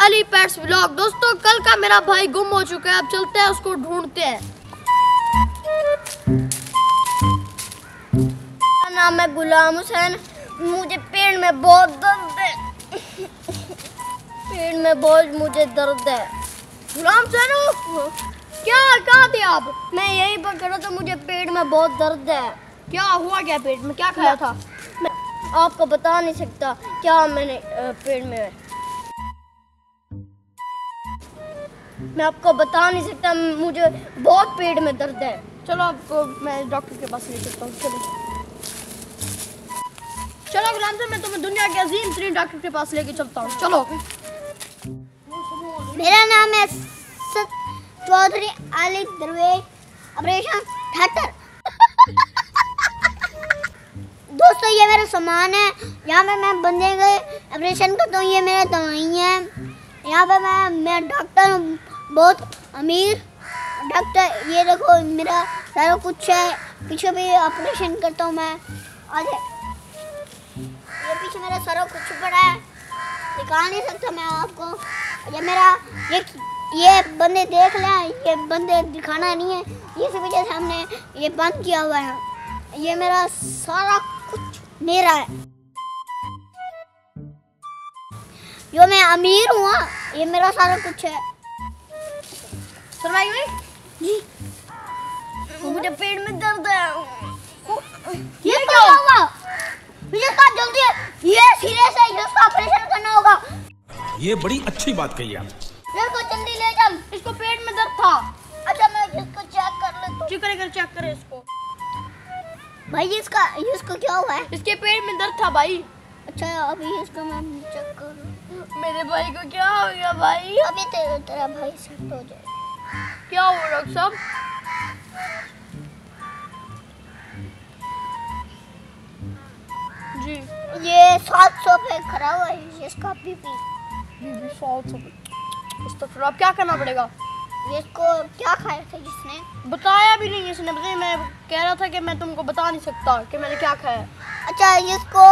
Ali pets vlog. दोस्तों कल का मेरा भाई गुम हो चुका है, अब चलते हैं उसको ढूंढते हैं। मेरा नाम है गुलाम हुसैन, मुझे पेट में बहुत दर्द है। पेट में बहुत मुझे दर्द है। गुलाम हुसैन क्या कहाँ थे आप? मैं यहीं पर खड़ा था, मुझे पेट में बहुत दर्द है। क्या हुआ, क्या पेट में क्या खाया था? मैं आपको बता नहीं सकता क्या मैंने पेट में, मैं आपको बता नहीं सकता, मुझे बहुत पेट में दर्द है। चलो आपको मैं डॉक्टर के पास ले चलता हूँ। चलो गुलाम से मैं तुम्हें दुनिया के अजीम तरीन डॉक्टर के पास लेके चलता हूँ। चलो। मेरा नाम है चौधरी अली दरवेश, ऑपरेशन थिएटर। दोस्तों ये मेरा सामान है, यहाँ पे मैं बंदे के ऑपरेशन करता हूँ। ये मेरे दवाई है, यहाँ पे मैं डॉक्टर हूँ, बहुत अमीर डॉक्टर। ये देखो मेरा सारा कुछ है, पीछे भी ऑपरेशन करता हूँ मैं। आज ये पीछे मेरा सारा कुछ पड़ा है, दिखा नहीं सकता मैं आपको। ये मेरा ये बंदे देख लें, ये बंदे दिखाना नहीं है, इसी वजह से हमने ये बंद किया हुआ है। ये मेरा सारा कुछ मेरा है, जो मैं अमीर हूँ, ये मेरा सारा कुछ है। सुनवाई हुई जी, मुझे पेट में दर्द है। ये क्या हुआ? मुझे कहा जल्दी है, ये सीरियस है, इसका ऑपरेशन करना होगा। ये बड़ी अच्छी बात कही आप। को जल्दी ले चल, इसको पेट में दर्द था। अच्छा मैं इसको चेक कर लेता हूँ। चेक करे इसको। भाई इसको क्या हुआ है? इसके पेट में दर्द था भाई। अच्छा अभी इसको मैं चेक करूँ। मेरे भाई को क्या हो गया भाई? अभी तेरा भाई सेट हो जाए। क्या हुआ डॉक्टर साहब? जी ये 700 पे खड़ा हुआ है, इसका बीपी 700। तो फिर अब क्या करना पड़ेगा? ये इसको क्या खाया था जिसने? बताया भी नहीं इसने। बताया, मैं कह रहा था कि मैं तुमको बता नहीं सकता कि मैंने क्या खाया। अच्छा इसको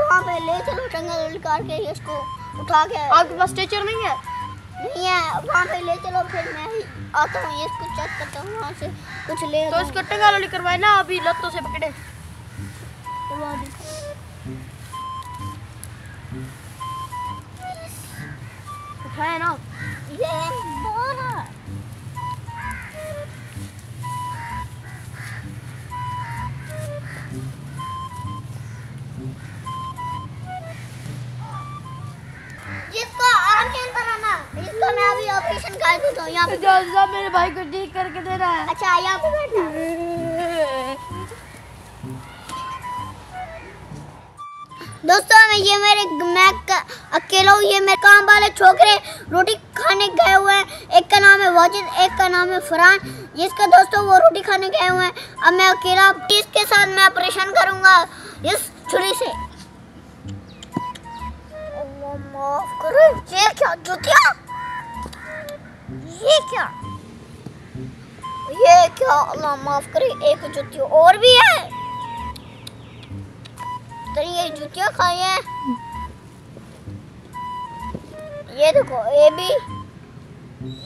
वहाँ पे ले चलो, टंगल काट के इसको उठा के। आपके पास स्ट्रेचर नहीं है? नहीं है, वहाँ पे ले चलो, फिर मैं ही आता हूँ, इसको चेक करता हूँ, वहाँ से कुछ ले। तो इसको टंगालोली करवाए ना, अभी लत्तों से पकड़े। उठाया ना ये बोला। इसको आराम के अंदर आना, इसको मैं अभी ऑपरेशन कर देता हूँ। यहाँ पे जा मेरे भाई को ठीक करके देना है। अच्छा यहाँ पे बैठना। दोस्तों मैं अकेला हूँ, ये मेरे काम वाले छोकरे रोटी खाने गए हुए हैं। एक का नाम है वाजिद, एक का नाम है फरहान। जिसका दोस्तों वो रोटी खाने गए हुए हैं। अब मैं अकेला इसके साथ मैं ऑपरेशन करूँगा इस छुरी से। माफ करो, ये क्या जूतिया? ये क्या अल्लाह माफ करे, एक जूती और भी है। तो ये जूतियाँ खाई हैं। ये देखो, ये भी,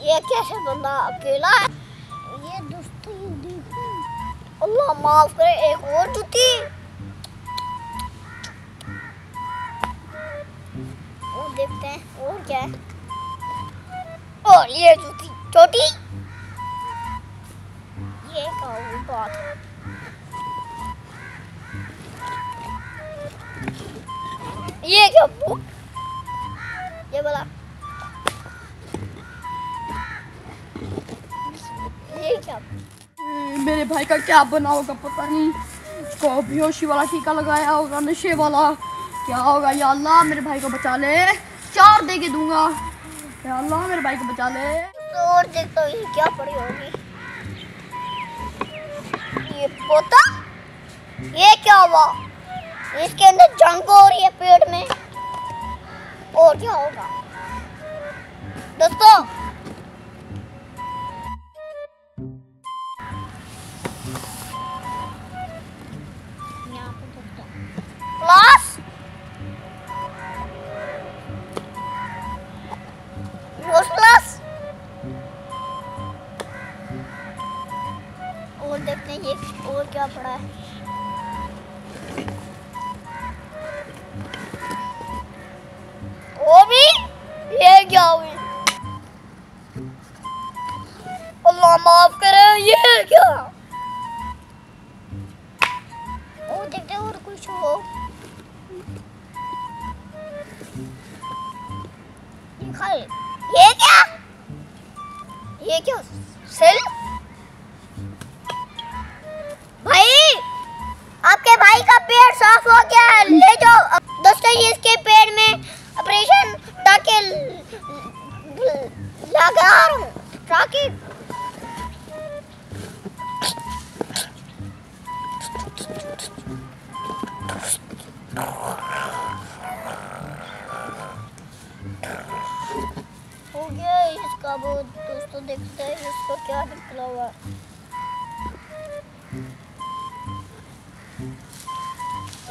ये कैसे बंदा अकेला है? ये दोस्तों ये देखो, अल्लाह माफ करे, एक और जूती। और देखते हैं और क्या है। और ये जूती छोटी, ये क्या बात है? ये क्या बुक? ये बोला ये क्या? मेरे भाई का क्या बना होगा पता नहीं। इसको बेहोशी वाला टीका लगाया होगा, नशे वाला। क्या होगा? या अल्लाह मेरे भाई को बचा ले, 4 दे के दूंगा। या अल्लाह मेरे भाई को बचा ले। तो और देखता हूँ ये क्या पड़ी होगी। ये पोता, ये क्या हुआ? इसके अंदर जंग हो रही है पेट में। और क्या होगा दोस्तों? यहाँ पे दोस्तों क्लास और क्या पड़ा है? वो भी ये क्या हुई? अल्लाह माफ करे, ये क्या? वो देखते और कुछ हो। ये क्या? ये क्या? सेल? भाई आपके भाई का पेट साफ हो गया है, ले जाओ। दोस्तों ये इसके पेट में ऑपरेशन ताकि लगा रहा हूँ ताकि हो गया इसका। वो दोस्तों देखते हैं इसको क्या निकला हुआ।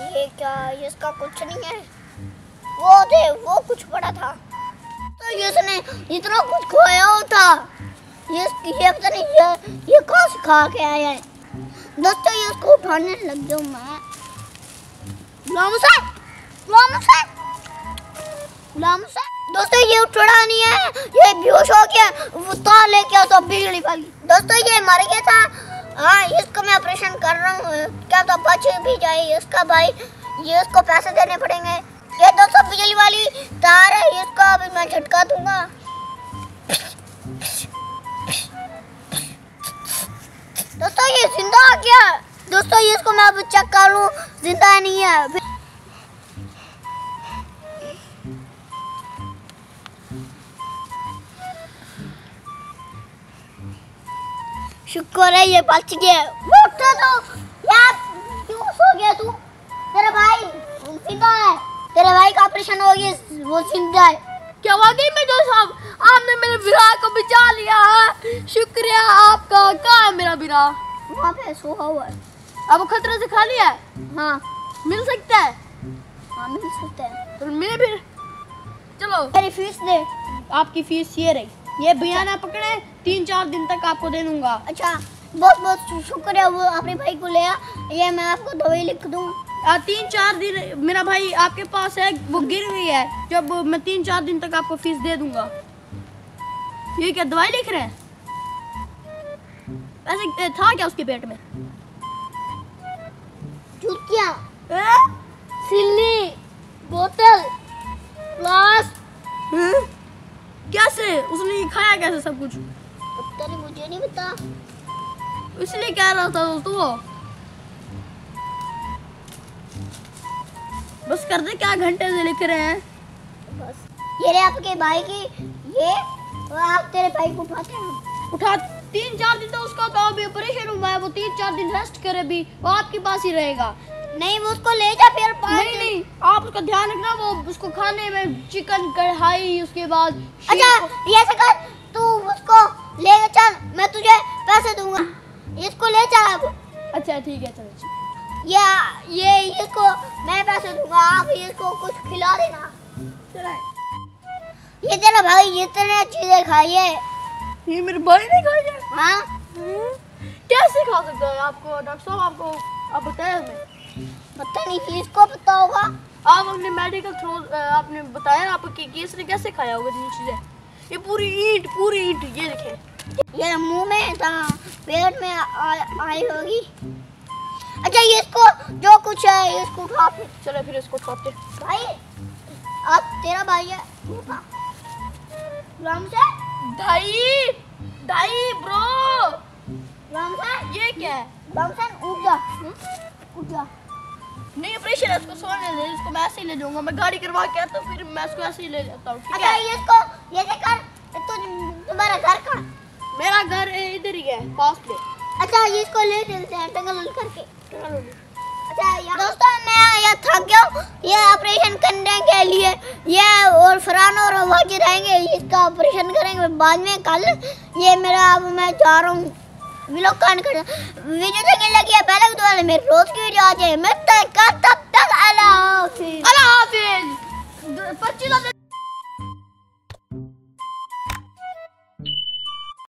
ये क्या? इसका कुछ नहीं है। वो दे, वो कुछ पड़ा था तो इसने इतना कुछ खोया था। ये पता नहीं ये कहाँ से खा के आया है। दोस्तों ये उसको उठाने लग जाऊँ मैं। दोस्तों ये उठा नहीं है, ये बेहोश हो गया। वो तार लेके तो बिजली वाली। दोस्तों ये मर गया था। हाँ इसको मैं ऑपरेशन कर रहा हूँ, क्या तो बच भी जाए इसका भाई। ये इसको पैसे देने पड़ेंगे। ये दोस्तों बिजली वाली तार है, इसको अभी मैं झटका दूंगा। दोस्तों ये जिंदा आ गया। दोस्तों ये इसको मैं अब चेक कर लूं, जिंदा नहीं है। शुक्र है ये बच गया। उठा तो यार, क्यों सो गया तू? तेरा भाई जिंदा है, तेरे भाई का ऑपरेशन हो गया, वो जिंदा है। क्या वाकई में जो साहब आपने मेरे बिरा को बचा लिया है? शुक्रिया आपका। कहाँ है मेरा बिरा? वहाँ पे सोया हुआ है। अब वो खतरे से खाली है? हाँ मिल सकता है? हाँ मिल सकता है। तो मैं फिर चलो मेरी फीस दे। आपकी फीस ये रही। ये भैया ना पकड़े, 3-4 दिन तक आपको दे दूंगा। अच्छा बहुत बहुत शुक्रिया। वो अपने भाई को ले आ, ये मैं आपको दवाई लिख दूँ। 3-4 दिन मेरा भाई आपके पास है, वो गिर गई है। जब मैं 3-4 दिन तक आपको फीस दे दूंगा। ये क्या दवाई लिख रहे हैं? ऐसे था क्या उसके पेट में? चुटिया, सिल्ली, बोतल, ग्लास। कैसे उसने खाया कैसे सब कुछ? पता नहीं, मुझे नहीं पता। इसलिए कह रहा था दोस्तों, बस कर दे। क्या घंटे से लिख रहे हैं? बस ये रहे आपके भाई की। ये और आप तेरे भाई को उठाते हैं। उठा 3-4 दिन तो उसका तो अभी ऑपरेशन हुआ है। वो 3-4 दिन रेस्ट करे भी, वो आपके पास ही रहेगा। नहीं वो उसको ले जा फिर। नहीं आप उसका ध्यान रखना। वो उसको खाने में चिकन कढ़ाई, उसके बाद अच्छा ये ऐसा कर, तू उसको ले चल, मैं तुझे पैसे दूंगा। इसको ले चल अब। अच्छा ठीक है चलो। ये इसको मैं पैसे दूंगा, आप इसको कुछ खिला देना। ये तेरा भाई ये तेरे चीजें खाई है। ये मेरे भाई ने खाई है? हाँ कैसे खा सकता है? आपको डॉक्टर साहब आपको आप बताया हमें? पता नहीं, इसको पता होगा। आप अपने मेडिकल थ्रू आपने बताया आपको कि इसने कैसे खाया होगा ये चीजें। ये पूरी ईंट ये देखें। ये मुंह में था, पेट में आई होगी। अच्छा ये इसको जो कुछ है इसको उठा फिर। चलो फिर इसको उठाते। भाई अब तेरा भाई है, उठा राम से। दाई ब्रो, राम से ये क्या है? राम से उठ जा, उठ जा। नहीं ऑपरेशन है, इसको सोने दे। इसको मैं ऐसे ही ले जाऊंगा। मैं गाड़ी करवा के आता हूँ, फिर मैं इसको ऐसे ही ले जाता हूँ। अच्छा ये इसको ये कर। तो तुम्हारा घर कहाँ? मेरा घर इधर ही है पास में। अच्छा ये इसको ले चलते हैं टंगल करके। अच्छा दोस्तों मैं यहाँ थक गया हूँ। ये ऑपरेशन करने के लिए ये और फरहान और वाजिद रहेंगे, इसका ऑपरेशन करेंगे बाद में कल। ये मेरा अब मैं जा रहा हूँ व्लॉग कान कर। वीडियो देखने लगी है पहले तो वाले मेरे रोज की वीडियो आ जाए। मैं तब तक अल्लाह हाफिज। 25